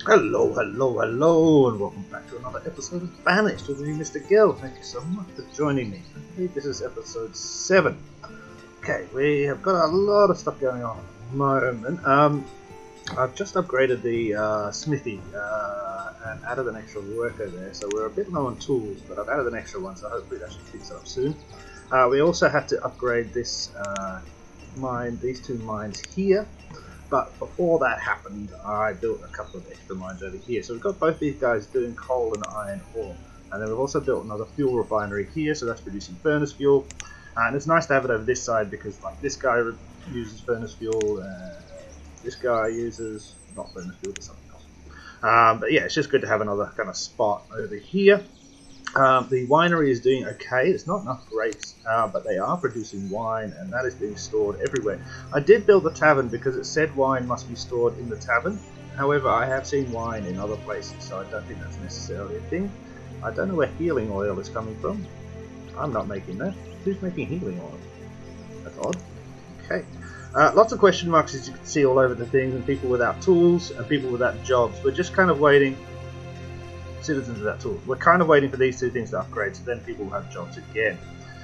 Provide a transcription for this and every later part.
Hello, hello, hello, and welcome back to another episode of Banished with me, Mr. Gill. Thank you so much for joining me. I believe this is episode 7. Okay, we have got a lot of stuff going on at the moment. I've just upgraded the smithy and added an extra worker there, so we're a bit low on tools, but I've added an extra one, so hopefully that should fix it up soon. We also had to upgrade this mine, these two mines here. But before that happened, I built a couple of extra mines over here. So we've got both these guys doing coal and iron ore. And then we've also built another fuel refinery here, so that's producing furnace fuel. And it's nice to have it over this side because like this guy uses furnace fuel, this guy uses not furnace fuel, but something else. But yeah, it's just good to have another kind of spot over here. The winery is doing okay. It's not enough grapes, but they are producing wine, and that is being stored everywhere. I did build the tavern because it said wine must be stored in the tavern. However, I have seen wine in other places, so I don't think that's necessarily a thing. I don't know where healing oil is coming from. I'm not making that. Who's making healing oil? That's odd. Okay. Lots of question marks, as you can see all over the things, and people without tools, and people without jobs. We're just kind of waiting. Citizens without tools. We're kind of waiting for these two things to upgrade, so then people will have jobs again.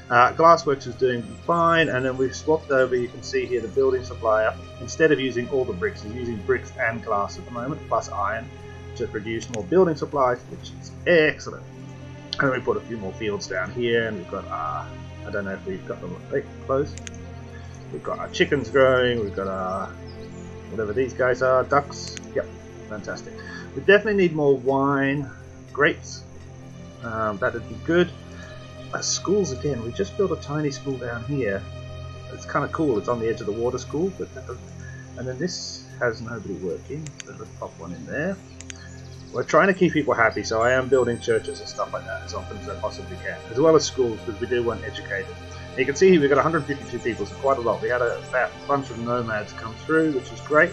Glassworks is doing fine, and then we've swapped over. You can see here the building supplier, instead of using all the bricks, is using bricks and glass at the moment, plus iron, to produce more building supplies, which is excellent. And then we put a few more fields down here, and we've got I don't know if we've got them close. We've got our chickens growing. We've got our whatever these guys are, ducks. Yep, fantastic. We definitely need more wine. Grapes, that'd be good. Schools again, we just built a tiny school down here. It's kind of cool, it's on the edge of the water school, but and then this has nobody working, so let's pop one in there. We're trying to keep people happy, so I am building churches and stuff like that as often as I possibly can, as well as schools, because we do want educated. And you can see here we've got 152 people, so quite a lot. We had a bunch of nomads come through, which is great.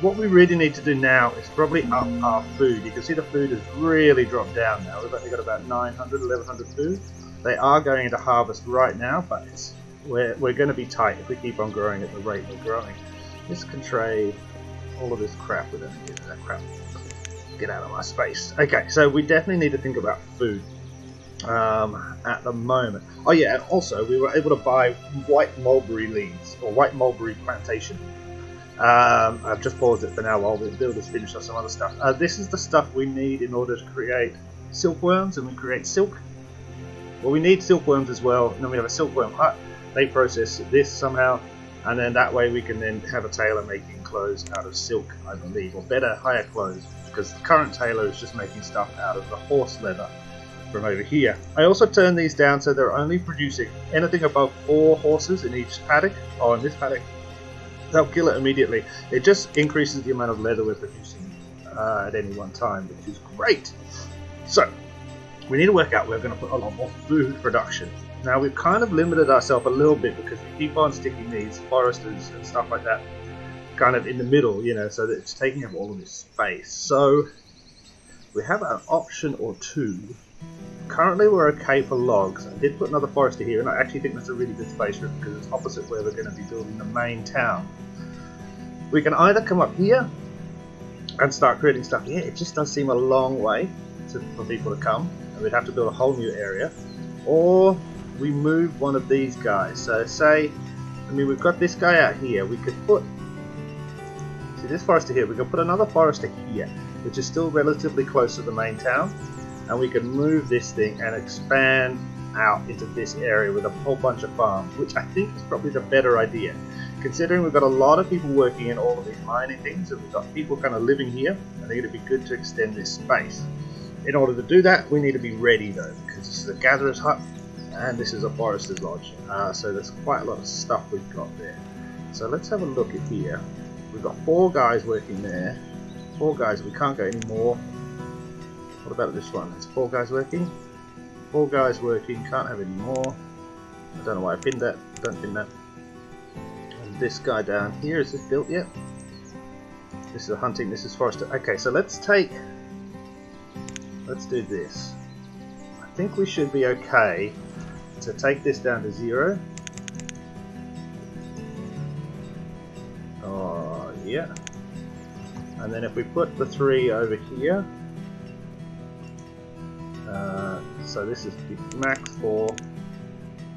What we really need to do now is probably up our food. You can see the food has really dropped down now. We've only got about 900, 1100 food. They are going into harvest right now, but we're going to be tight if we keep on growing at the rate we're growing. This can trade all of this crap with that crap. Get out of my space. Okay, so we definitely need to think about food at the moment. Oh yeah, and also we were able to buy white mulberry leaves, or white mulberry plantation. I've just paused it for now while the builders finish off some other stuff. This is the stuff we need in order to create silkworms, and we create silk. Well, we need silkworms as well, and then we have a silkworm hut. They process this somehow, and then that way we can then have a tailor making clothes out of silk, I believe, or better, higher clothes, because the current tailor is just making stuff out of the horse leather from over here. I also turned these down so they're only producing anything above 4 horses in each paddock, or in this paddock. They'll kill it immediately. It just increases the amount of leather we're producing at any one time, which is great. So, we need to work out where we're going to put a lot more food production. Now, we've kind of limited ourselves a little bit because we keep on sticking these foresters and stuff like that kind of in the middle, you know, so that it's taking up all of this space. So, we have an option or two. Currently we're okay for logs. I did put another forester here, and I actually think that's a really good space for it because it's opposite where we're going to be building the main town. We can either come up here and start creating stuff here. It just does seem a long way for people to come, and we'd have to build a whole new area. Or we move one of these guys. So say, I mean, we've got this guy out here. We could put, see this forester here, we could put another forester here, which is still relatively close to the main town. And we can move this thing and expand out into this area with a whole bunch of farms, which I think is probably the better idea. Considering we've got a lot of people working in all of these mining things, and we've got people kind of living here, I think it'd be good to extend this space. In order to do that, we need to be ready though, because this is a gatherer's hut, and this is a forester's lodge. So there's quite a lot of stuff we've got there. So let's have a look at here. We've got 4 guys working there. 4 guys, we can't go any more. What about this one? It's 4 guys working. 4 guys working, can't have any more. I don't know why I pinned that. Don't pin that. And this guy down here, is this built yet? This is a hunting, this is forester. Okay, so let's do this. I think we should be okay to take this down to 0. Oh, yeah. And then if we put the 3 over here, so this is the max 4,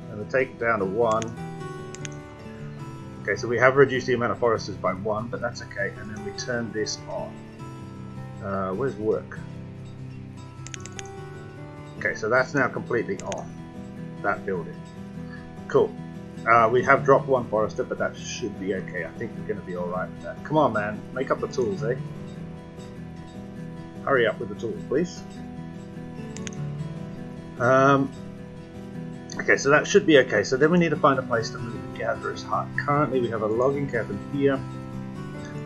and we take it down to 1. Okay, so we have reduced the amount of foresters by 1, but that's okay. And then we turn this on. Where's work? Okay, so that's now completely off, that building. Cool. We have dropped 1 forester, but that should be okay. I think we're going to be alright with that. Come on, man. Make up the tools, eh? Hurry up with the tools, please. Okay, so that should be okay. So then we need to find a place to move the gatherer's hut. Currently we have a logging cabin here.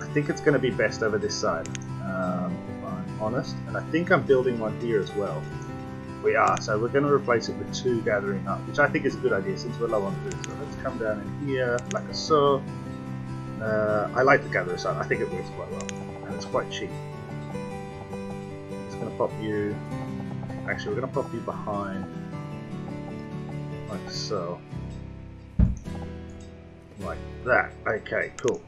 I think it's going to be best over this side, if I'm honest. And I think I'm building one here as well. We are, so we're going to replace it with 2 gathering huts, which I think is a good idea since we're low on food. So let's come down in here, like so. I like the gatherer's hut. I think it works quite well, and it's quite cheap. It's going to pop you. Actually, we're going to pop you behind, like so, like that. Okay, cool.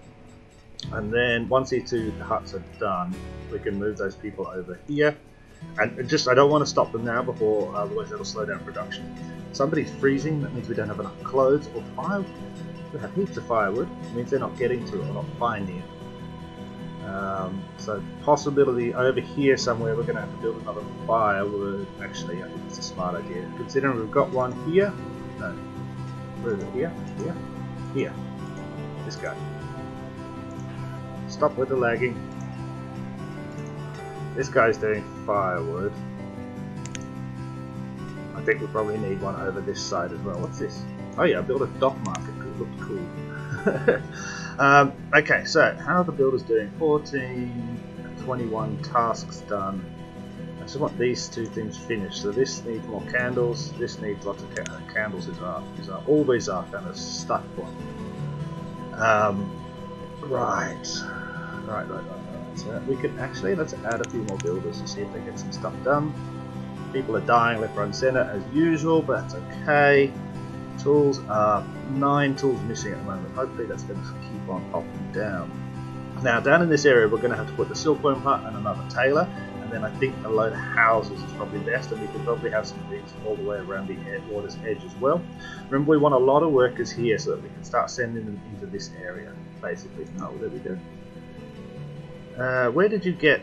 And then once these 2 huts are done, we can move those people over here. And just, I don't want to stop them now before, otherwise it'll slow down production. Somebody's freezing, that means we don't have enough clothes or firewood. We have heaps of firewood, it means they're not getting to it or not finding it. So possibility over here somewhere we're going to have to build another firewood. Actually, I think it's a smart idea. Considering we've got one here. No. Where is it? Here? Here? Here. This guy. Stop with the lagging. This guy's doing firewood. I think we probably need one over this side as well. What's this? Oh yeah, build a dock market because it looked cool. Okay, so how are the builders doing? 14, 21 tasks done. I just want these 2 things finished. So this needs more candles. This needs lots of candles. Always are kind of stuck one. Right. So we could actually, let's add a few more builders and see if they get some stuff done. People are dying left, right and centre as usual, but that's okay. Tools are 9 tools missing at the moment. Hopefully that's going to keep on popping down. Now down in this area we're going to have to put the silkworm hut and another tailor, and then I think a load of houses is probably best, and we could probably have some things all the way around the water's edge as well. Remember, we want a lot of workers here so that we can start sending them into this area, basically. Oh, there we go. Where did you get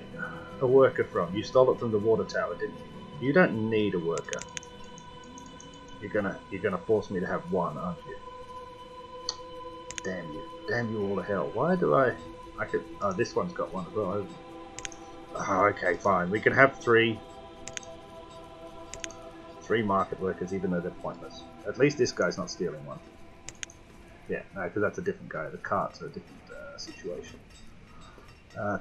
a worker from? You stole it from the water tower, didn't you? You don't need a worker. You're gonna force me to have one, aren't you? Damn you all to hell. Why do I could, oh, this one's got one as well. Oh, okay, fine. We can have 3 market workers, even though they're pointless. At least this guy's not stealing one. Yeah, no, because that's a different guy. The carts are a different situation.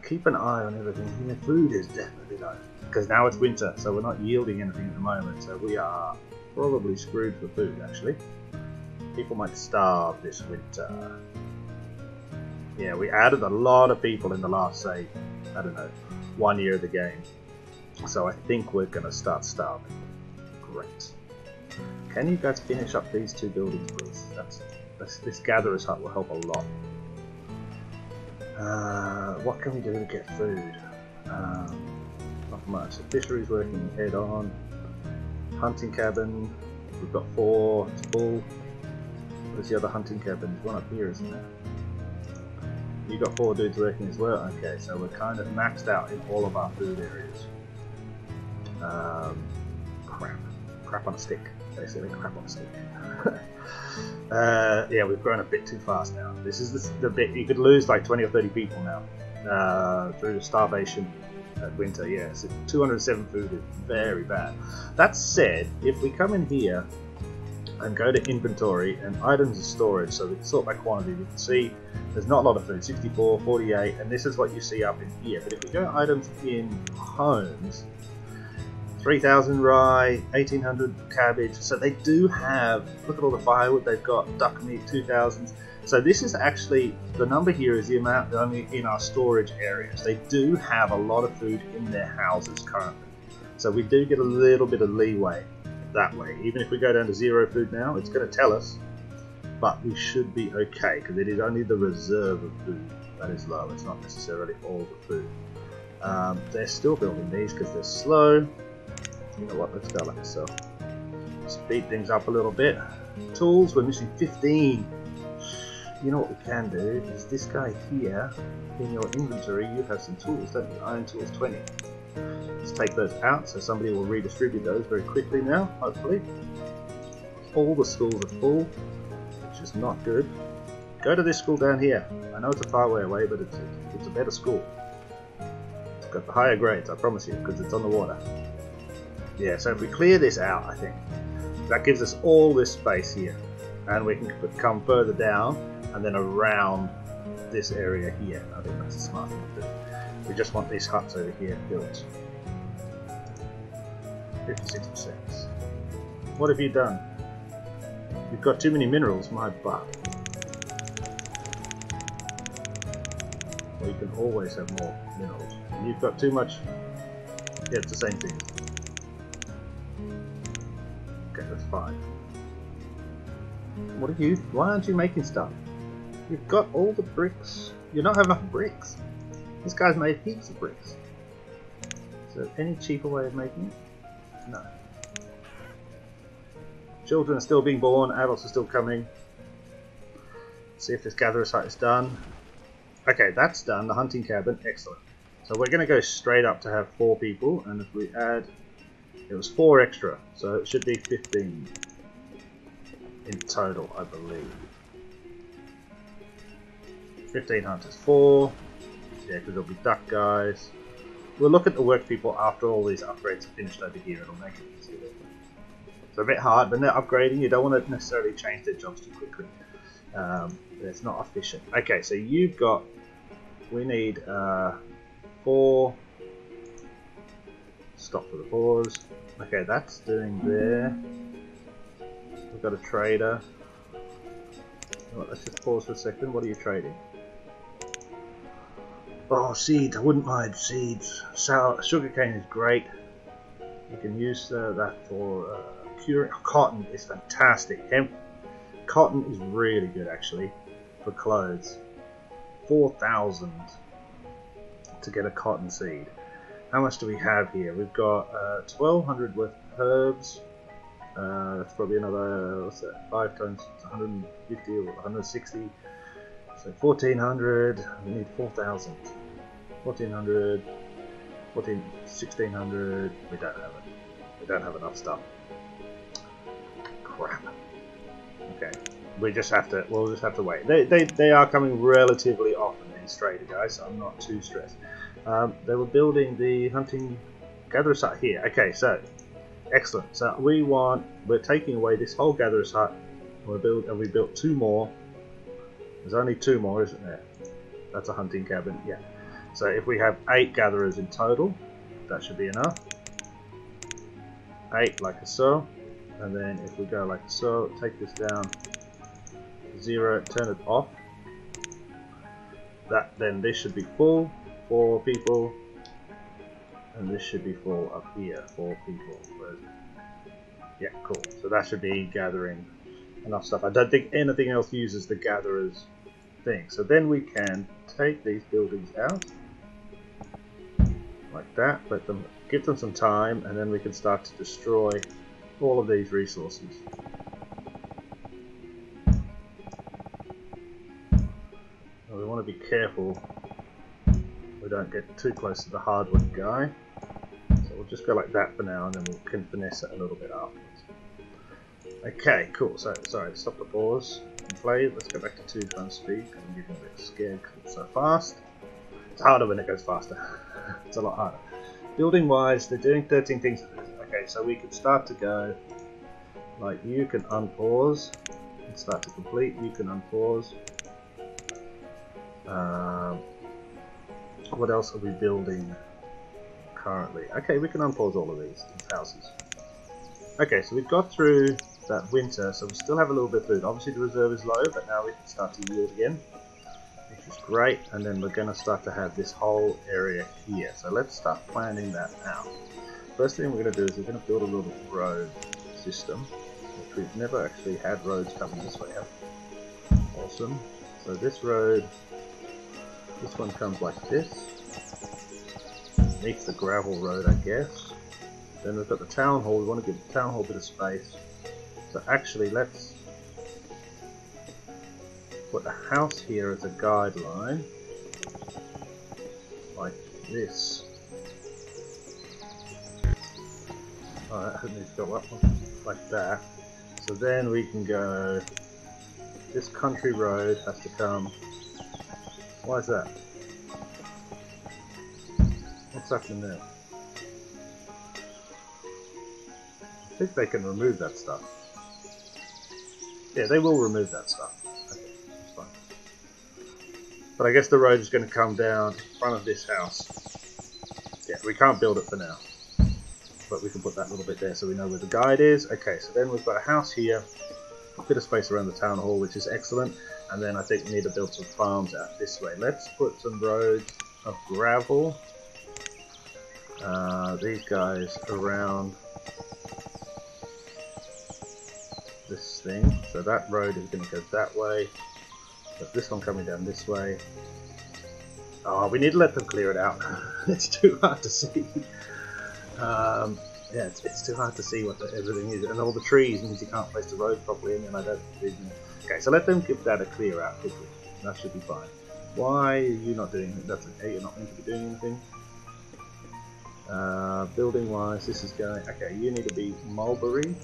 Keep an eye on everything here. Food is definitely low, because now it's winter, so we're not yielding anything at the moment, so we are probably screwed for food, actually. People might starve this winter. Yeah, we added a lot of people in the last, say, I don't know, 1 year of the game, so I think we're going to start starving. Great. Can you guys finish up these 2 buildings, please? This gatherer's hut will help a lot. What can we do to get food? Not much. The fishery's working head on. Hunting cabin. We've got 4. It's full. Where's the other hunting cabin? There's one up here, isn't there? You got 4 dudes working as well. Okay, so we're kind of maxed out in all of our food areas. Crap on a stick. Basically, crap on a stick. Yeah, we've grown a bit too fast now. This is the bit you could lose like 20 or 30 people now through the starvation at winter. Yeah, so 207 food is very bad. That said, if we come in here and go to inventory and items and storage, so we can sort by quantity, we can see there's not a lot of food, 64, 48, and this is what you see up in here. But if we go items in homes, 3,000 rye, 1,800 cabbage, so they do have, look at all the firewood they've got, duck meat, 2,000. So this is actually, the number here is the amount only in our storage areas. They do have a lot of food in their houses currently. So we do get a little bit of leeway that way. Even if we go down to 0 food now, it's going to tell us, but we should be okay, because it is only the reserve of food that is low. It's not necessarily all the food. They're still building these because they're slow. You know what, let's go like so. Speed things up a little bit. Tools, we're missing 15. You know what we can do is this guy here, in your inventory you have some tools, don't you? Iron tools 20. Let's take those out so somebody will redistribute those very quickly now, hopefully. All the schools are full, which is not good. Go to this school down here. I know it's a far way away, but it's a better school. It's got the higher grades, I promise you, because it's on the water. Yeah, so if we clear this out, I think, that gives us all this space here. And we can come further down and then around this area here. I think that's a smart thing to do. We just want these huts over here built. 56%. What have you done? You've got too many minerals, my butt. Well, you can always have more minerals. And you've got too much. Yeah, it's the same thing. Okay, that's fine. What are you? Why aren't you making stuff? You've got all the bricks. You don't have enough bricks. This guy's made heaps of bricks. Is there any cheaper way of making it? No. Children are still being born, adults are still coming. See if this gatherer site is done. Okay, that's done, the hunting cabin, excellent. So we're going to go straight up to have 4 people, and if we add, it was 4 extra, so it should be 15 in total, I believe. 15 hunters, 4, yeah, because there'll be duck guys. We'll look at the work people after all these upgrades are finished over here, it'll make it easier. It's a bit hard, when they're upgrading, you don't want to necessarily change their jobs too quickly. It's not efficient. Okay, so you've got, we need 4, stop for the pause. Okay, that's doing there. We've got a trader. Right, let's just pause for a second. What are you trading? Oh, seeds. I wouldn't mind seeds. Sugarcane is great. You can use that for curing. Oh, cotton is fantastic. Hemp. Cotton is really good actually for clothes. 4,000 to get a cotton seed. How much do we have here? We've got 1,200 worth of herbs. That's probably another, what's that, 5 times 150 or 160. So 1,400, we need 4,000. 1,400, 1,600, we don't have it. We don't have enough stuff. Crap. Okay, we'll just have to wait. They are coming relatively often, these trader guys, so I'm not too stressed. They were building the hunting gatherer's hut here. Okay, so excellent. So we're taking away this whole gatherer's hut. We built 2 more. There's only 2 more, isn't there? That's a hunting cabin. Yeah. So if we have 8 gatherers in total, that should be enough. 8 like so. And then if we go like so, take this down 0, turn it off. Then this should be full, 4 people, and this should be full up here, 4 people. Yeah, cool. So that should be gathering enough stuff. I don't think anything else uses the gatherer's thing. So then we can take these buildings out like that, give them some time, and then we can start to destroy all of these resources. Now we want to be careful we don't get too close to the hardwood guy. So we'll just go like that for now, and then we can finesse it a little bit afterwards. Okay, cool. So, sorry, stop the pause and play. Let's go back to 2 times speed, because I'm getting a bit scared because it's so fast. It's harder when it goes faster. It's a lot harder. Building wise, they're doing 13 things. Okay, so we can start to go, like you can unpause and start to complete, you can unpause. What else are we building currently? Okay, we can unpause all of these houses. Okay, so we've got through that winter, so we still have a little bit of food. Obviously the reserve is low, but now we can start to yield again, which is great. And then we're going to start to have this whole area here. So let's start planning that out. First thing we're going to do is we're going to build a little road system, which we've never actually had roads coming this way up. Awesome. So this road, this one comes like this. underneath the gravel road, I guess. Then we've got the town hall. We want to give the town hall a bit of space. So actually, let's put a house here as a guideline, like this. Alright, it needs to go up like that. So then we can go, this country road has to come. Why is that? What's happening there? I think they can remove that stuff. Yeah, they will remove that stuff. Okay, that's fine. But I guess the road is going to come down in front of this house. Yeah, we can't build it for now. But we can put that little bit there so we know where the guide is. Okay, so then we've got a house here. A bit of space around the town hall, which is excellent. And then I think we need to build some farms out this way. Let's put some roads of gravel. These guys around this thing. So that road is going to go that way. But this one coming down this way. Oh, we need to let them clear it out. It's too hard to see. Yeah, it's too hard to see what everything is, and all the trees means you can't place the road properly, and then I don't. Okay, so let them give that a clear out quickly. That should be fine. Why are you not doing it? That's okay. You're not meant to be doing anything. Building wise, this is going. Okay, you need to be mulberry.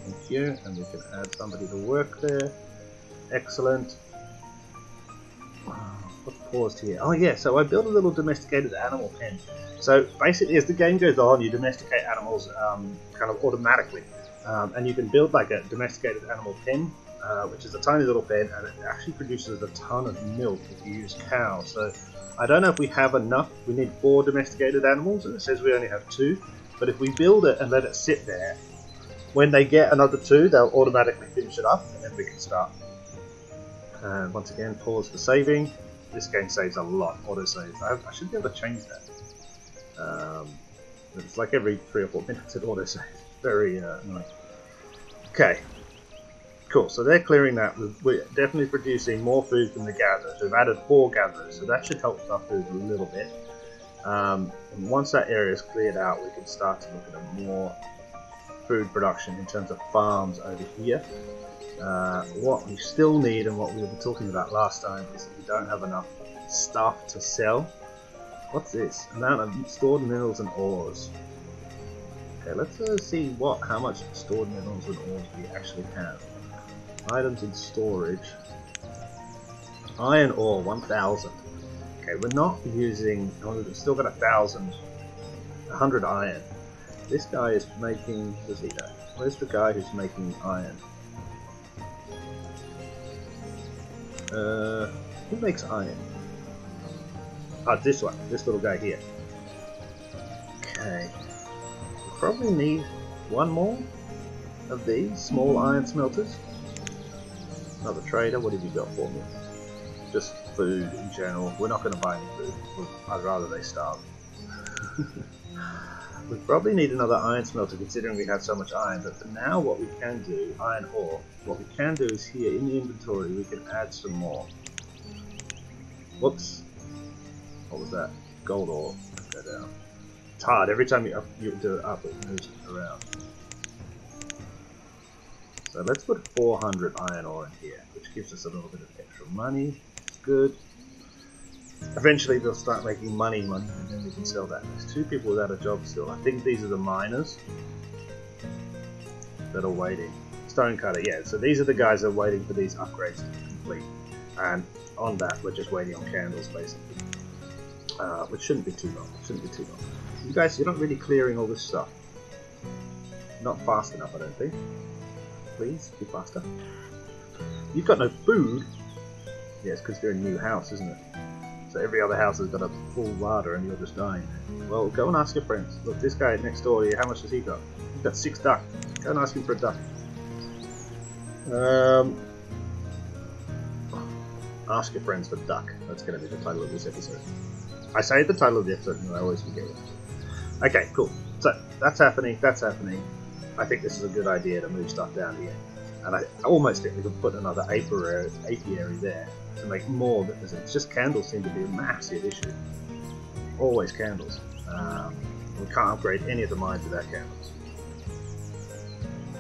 Thank you, and we can add somebody to work there. Excellent. What's paused here? Oh yeah, so I built a little domesticated animal pen. So basically, as the game goes on, you domesticate animals kind of automatically, and you can build like a domesticated animal pen, which is a tiny little pen, and it actually produces a ton of milk if you use cows. So I don't know if we have enough. We need 4 domesticated animals, and it says we only have 2. But if we build it and let it sit there, when they get another 2, they'll automatically finish it up, and then we can start. And once again, pause for saving. This game saves a lot, autosave. I should be able to change that. It's like every 3 or 4 minutes it autosaves. Very annoying. Okay, cool. So they're clearing that. We're definitely producing more food from the gatherers. We've added 4 gatherers, so that should help with our food a little bit. And once that area is cleared out, we can start to look at a more food production in terms of farms over here. What we still need, and what we were talking about last time, is that we don't have enough stuff to sell. What's this? Amount of stored minerals and ores. Okay, let's see how much stored minerals and ores we actually have. Items in storage. Iron ore, 1,000. Okay, we're not using. Oh, we've still got 100 iron. This guy is making. Where's he at? Where's the guy who's making iron? Who makes iron? Ah, this one. This little guy here. Okay. We probably need 1 more of these small iron smelters. Another trader. What have you got for me? Just food in general. We're not going to buy any food. I'd rather they starve. We probably need another iron smelter considering we have so much iron, but for now what we can do, iron ore, what we can do is here in the inventory we can add some more. Whoops. What was that? Gold ore. Let's go down. It's hard, every time you do it up it moves around. So let's put 400 iron ore in here, which gives us a little bit of extra money. It's good. Eventually they'll start making money, and then we can sell that. There's 2 people without a job still. I think these are the miners that are waiting. Stonecutter, yeah. So these are the guys that are waiting for these upgrades to complete. And on that, we're just waiting on candles, basically. Which shouldn't be too long. You guys, you're not really clearing all this stuff. Not fast enough, I don't think. Please, be faster. You've got no food. Yeah, it's because you're in a new house, isn't it? So every other house has got a full larder and you're just dying. Well, go and ask your friends. Look, this guy next door to you, how much has he got? He's got 6 duck. Go and ask him for a duck. Ask your friends for duck. That's going to be the title of this episode. I say the title of the episode and I always forget it. Okay, cool. So, that's happening. I think this is a good idea to move stuff down here. And I almost think we could put another apiary there to make more, because it's just candles seem to be a massive issue. Always candles. We can't upgrade any of the mines without candles.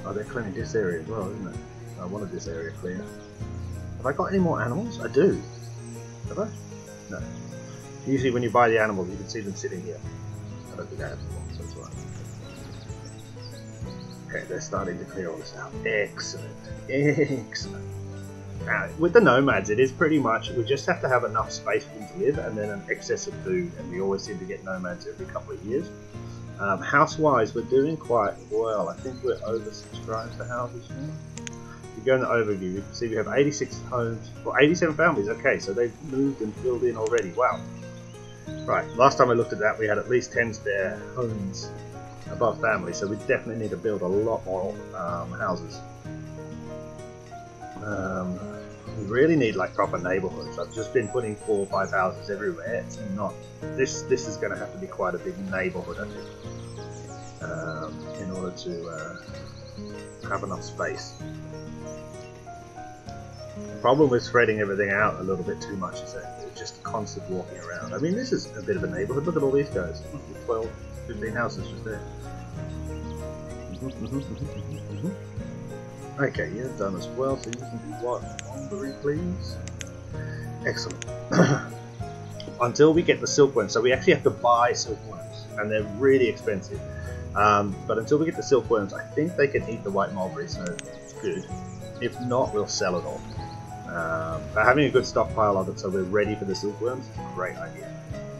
Oh, they're clearing this area as well, isn't it? I wanted this area clear. Have I got any more animals? I do. Have I? No. Usually when you buy the animals, you can see them sitting here. I don't think I have them all, so that's right. Okay, they're starting to clear all this out. Excellent. Excellent. Now, with the nomads, it is pretty much, we just have to have enough space for them to live and then an excess of food, and we always seem to get nomads every couple of years. House-wise, we're doing quite well. I think we're oversubscribed for houses now. If you go in the overview, you can see we have 86 homes, well 87 families, okay, so they've moved and filled in already, wow. Right, last time I looked at that, we had at least 10 spare homes above family, so we definitely need to build a lot more houses. We really need like proper neighborhoods. I've just been putting 4 or 5 houses everywhere. It's not. This is going to have to be quite a big neighborhood, I think, in order to have enough space. The problem with spreading everything out a little bit too much is that it's just constant walking around. I mean, this is a bit of a neighborhood. Look at all these guys. 12, 15 houses just there. Okay, you're done as well, so you can do what? Laundry, please. Excellent. Until we get the silkworms, so we actually have to buy silkworms, and they're really expensive. But until we get the silkworms, I think they can eat the white mulberry, so it's good. If not, we'll sell it all. But having a good stockpile of it so we're ready for the silkworms is a great idea.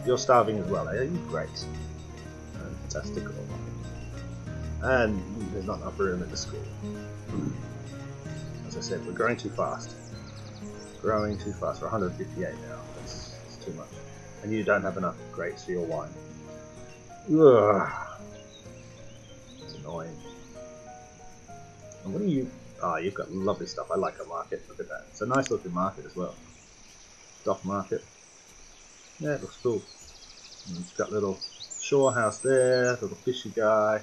You're starving as well, eh? You're great. Fantastic. And there's not enough room at the school. As I said, we're growing too fast. Growing too fast. We're 158 now. That's too much. And you don't have enough grapes for your wine. Ugh. It's annoying. And what are you... Ah, you've got lovely stuff. I like a market. Look at that. It's a nice looking market as well. Stock market. Yeah, it looks cool. And it's got a little shore house there, little fishy guy.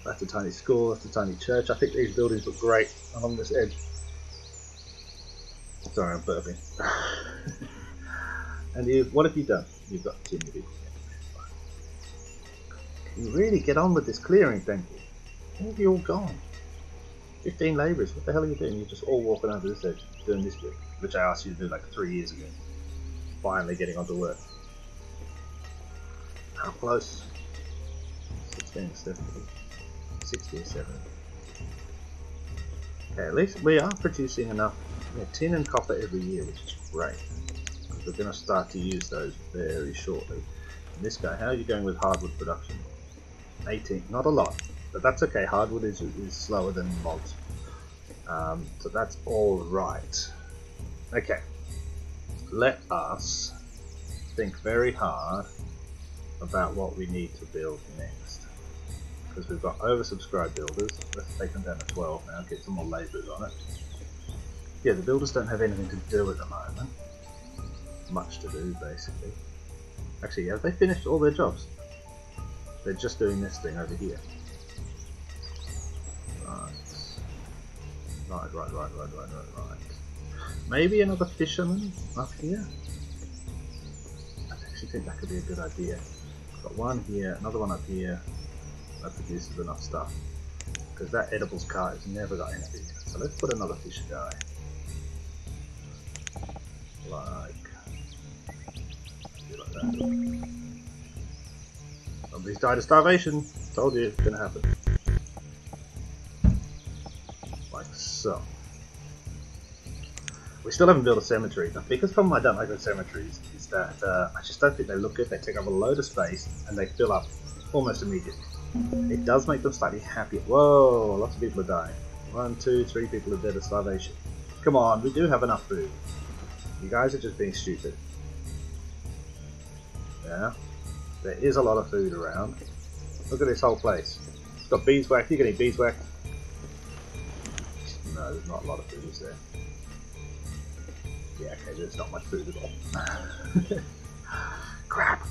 That's a tiny school, that's a tiny church. I think these buildings look great along this edge. Sorry, I'm burping. And you, what have you done? You've got too many people. Can you really get on with this clearing, thank you? Where have you all gone? 15 labourers, what the hell are you doing? You're just all walking over this edge, doing this bit, which I asked you to do like 3 years ago. Finally getting onto work. How close? 16, 17. 60 or 70. Okay, at least we are producing enough tin and copper every year, which is great. We're going to start to use those very shortly. And this guy, how are you going with hardwood production? 18, not a lot, but that's okay. Hardwood is slower than logs, so that's all right. Okay, let us think very hard about what we need to build next. Because we've got oversubscribed builders. Let's take them down to 12 now, get some more labourers on it. Yeah, the builders don't have anything to do at the moment. Much to do, basically. Actually, have they finished all their jobs? They're just doing this thing over here. Right. Maybe another fisherman up here? I actually think that could be a good idea. Got one here, another one up here. That produces enough stuff. Because that edibles cart has never got anything. So let's put another fish guy. Like that. Somebody's died of starvation. Told you it's gonna happen. Like so. We still haven't built a cemetery. The biggest problem I don't like with cemeteries is that I just don't think they look good. They take up a load of space and they fill up almost immediately. It does make them slightly happier. Whoa, lots of people are dying. 1, 2, 3 people are dead of starvation. Come on, we do have enough food. You guys are just being stupid. Yeah, there is a lot of food around. Look at this whole place. It's got beeswax. You can eat beeswax. No, there's not a lot of food, is there? Yeah, okay, there's not much food at all. Crap!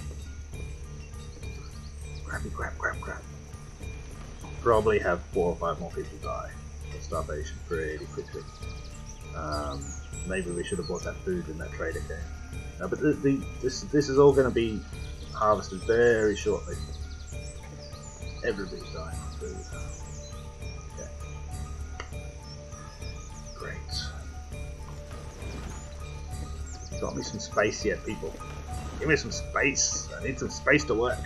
Crap. Probably have 4 or 5 more people die of starvation pretty quickly. Maybe we should have bought that food in that trader came. No, but this is all going to be harvested very shortly. Everybody's dying for food. Okay. Great. Got me some space yet, people. Give me some space. I need some space to work.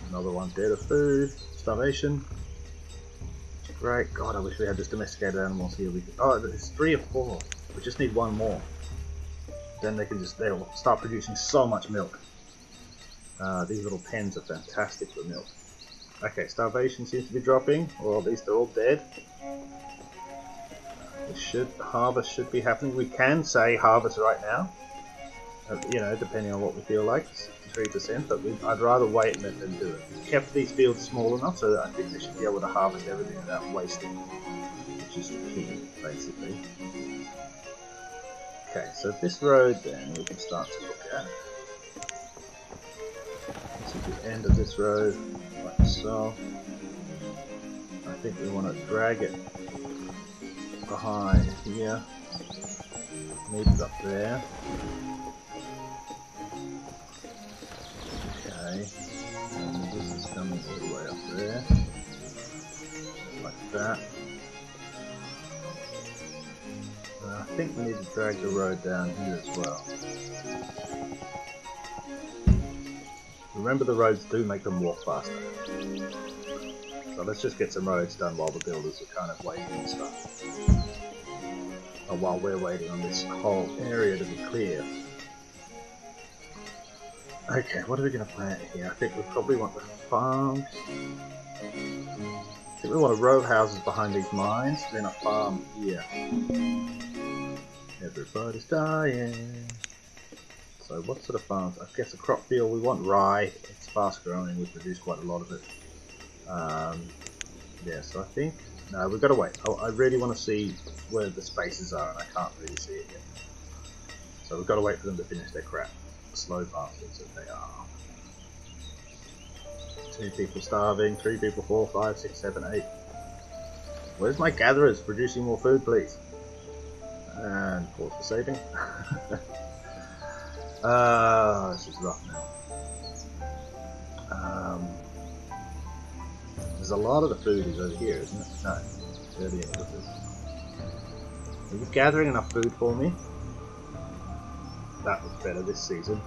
Another one dead of food. Starvation. Great. God, I wish we had just domesticated animals here. Oh, there's 3 or 4. We just need one more. Then they'll start producing so much milk. These little pens are fantastic for milk. Okay, starvation seems to be dropping, or at least they're all dead. Harvest should be happening. We can say harvest right now. You know, depending on what we feel like, 3%, but I'd rather wait and let them do it. We kept these fields small enough so that I think they should be able to harvest everything without wasting, which is the key, basically. Okay, so this road then we can start to look at. This is the end of this road, like so. I think we want to drag it behind here, maybe up there. Okay, and this is coming all the way up there, like that. I think we need to drag the road down here as well. Remember, the roads do make them walk faster. So let's just get some roads done while the builders are kind of waiting and stuff. Or while we're waiting on this whole area to be clear. Okay, what are we going to plant here? I think we probably want the farms. I think we want a row of houses behind these mines, then a farm here. Everybody's dying. So what sort of farms? I guess a crop field. We want rye. It's fast growing. We produce quite a lot of it. Yeah, so I think... No, we've got to wait. I really want to see where the spaces are, and I can't really see it yet. So we've got to wait for them to finish their crap. Slow bastards that they are. 2 people starving, 3 people, 4, 5, 6, 7, 8. Where's my gatherers? Producing more food, please. And pause for saving. This is rough now. There's a lot of the food is over here, isn't it? No, they're the end of the food. Are you gathering enough food for me? That was better this season.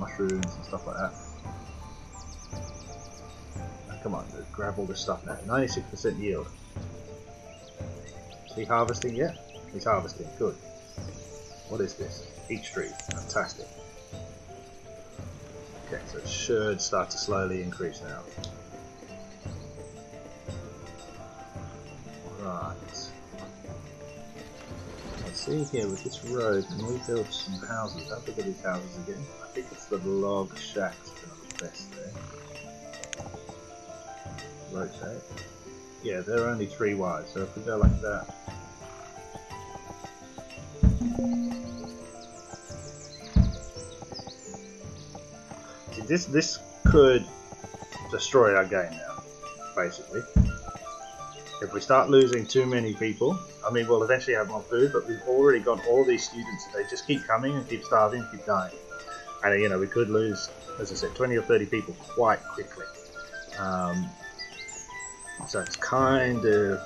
Mushrooms and stuff like that. Oh, come on, dude, grab all this stuff now. 96% yield. Is he harvesting yet? He's harvesting, good. What is this? Peach tree, fantastic. Okay, so it should start to slowly increase now. Right. Let's see here with this road, can we build some houses? How big are these houses again? I think it's the log shacks that are the best there. Rotate. Yeah, they're only 3 wide, so if we go like that. See, this could destroy our game now, basically. If we start losing too many people, I mean, we'll eventually have more food, but we've already got all these students. They just keep coming and keep starving and keep dying. And, you know, we could lose, as I said, 20 or 30 people quite quickly. So it's kind of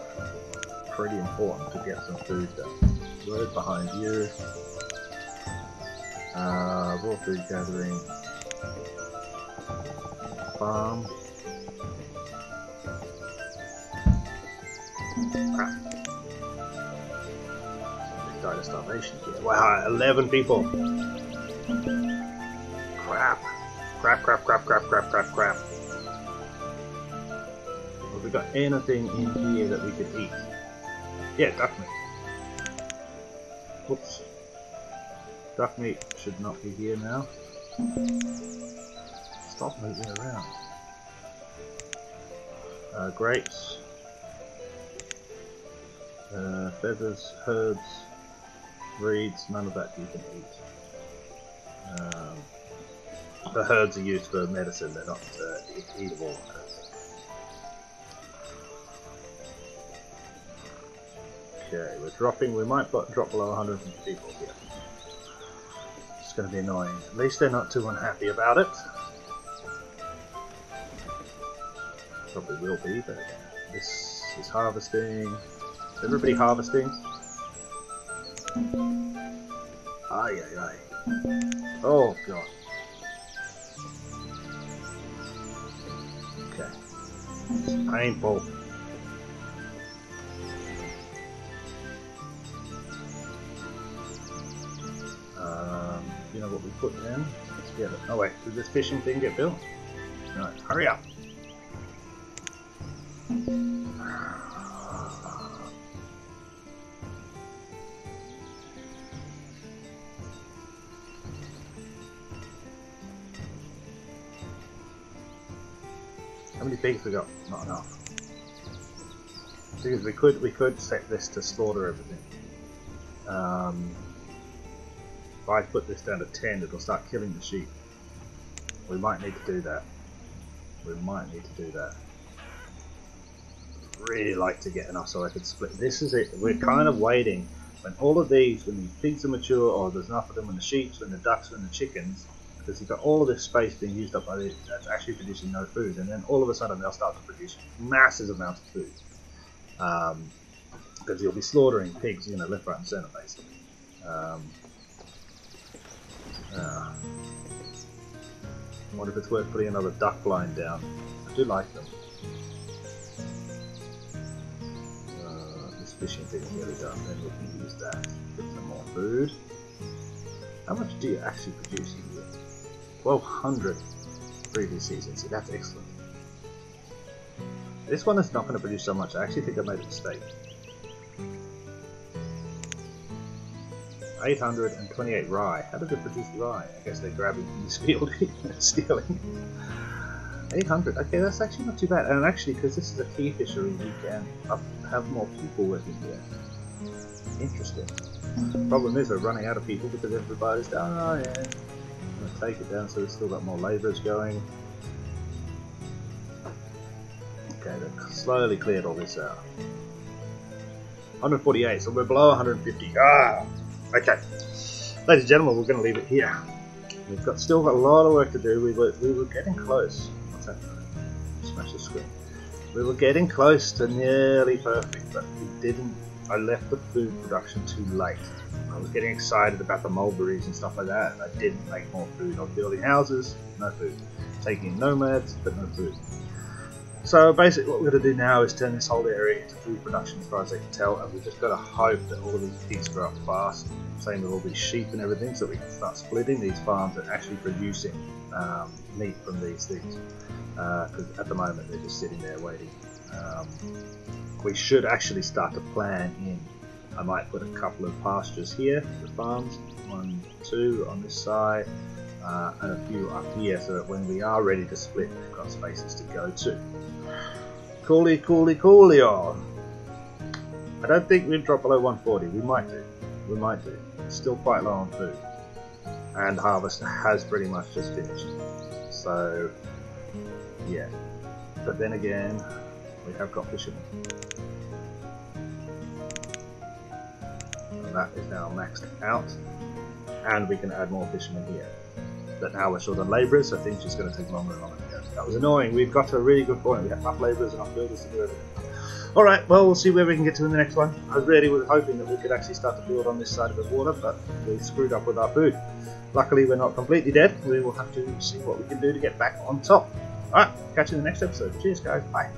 pretty important to get some food done. Road behind you. Raw food gathering. Farm. Crap. Somebody died of starvation here. Wow, 11 people. Crap. Crap. Have we got anything in here that we could eat? Yeah, duck meat. Whoops. Duck meat should not be here now. Stop moving around. Grapes. Feathers, herbs, reeds, none of that you can eat. The herbs are used for medicine, they're not eatable herbs. Okay, we're dropping, we might drop below 150 people here. going to be annoying. At least they're not too unhappy about it. Probably will be, but this is harvesting. Is everybody harvesting? Aye, aye, aye. Oh, God. Okay. It's painful. You know what we put in? Let's get it. Oh wait, did this fishing thing get built? No, hurry up! How many pigs we got? Not enough. Because we could set this to slaughter everything. If I put this down to 10, it'll start killing the sheep. We might need to do that. We might need to do that. I'd really like to get enough so I could split. This is it. We're kind of waiting. When all of these, when the pigs are mature, or there's enough of them, when the sheep, when the ducks, when the chickens, because you've got all of this space being used up by the, that's actually producing no food, and then all of a sudden they'll start to produce massive amounts of food. Because you'll be slaughtering pigs, you know, left, right, and centre, basically. I wonder if it's worth putting another duck blind down. I do like them. This fishing thing is nearly done, then we can use that. Get some more food. How much do you actually produce in here? 1200 previous season, see that's excellent. This one is not going to produce so much. I actually think I made a mistake. 828 rye. How did it produce rye? I guess they're grabbing from this field and stealing. 800. Okay, that's actually not too bad. And actually, because this is a key fishery, we can have more people working here. Interesting. Problem is, we're running out of people because everybody's dying. I'm going to take it down so we've still got more labourers going. Okay, they've slowly cleared all this out. 148, so we're below 150. Ah! Okay, ladies and gentlemen, we're going to leave it here. We've still got a lot of work to do. We were getting close. What's that? Smash the screen. We were getting close to nearly perfect, but we didn't. I left the food production too late. I was getting excited about the mulberries and stuff like that, and I didn't make more food. I was building houses, no food. Taking in nomads, but no food. So basically what we're going to do now is turn this whole area into food production as far as I can tell, and we've just got to hope that all of these pigs grow up fast. Same with all these sheep and everything, so we can start splitting these farms and actually producing meat from these things. Because at the moment they're just sitting there waiting. We should actually start to plan in. I might put a couple of pastures here, the farms, 1, 2 on this side, and a few up here, so that when we are ready to split, we've got spaces to go to. Coolly, coolly, coolly, y'all. I don't think we'll drop below 140. We might do. We might do. It's still quite low on food. And harvest has pretty much just finished. So, yeah. But then again, we have got fishermen. And that is now maxed out. And we can add more fishermen here. But now we're short on labourers, so things just going to take longer and longer to go. That was annoying. We've got to a really good point. We have enough labourers and enough builders to do everything. Alright, well, we'll see where we can get to in the next one. I really was hoping that we could actually start to build on this side of the water, but we screwed up with our food. Luckily, we're not completely dead. We will have to see what we can do to get back on top. Alright, catch you in the next episode. Cheers, guys. Bye.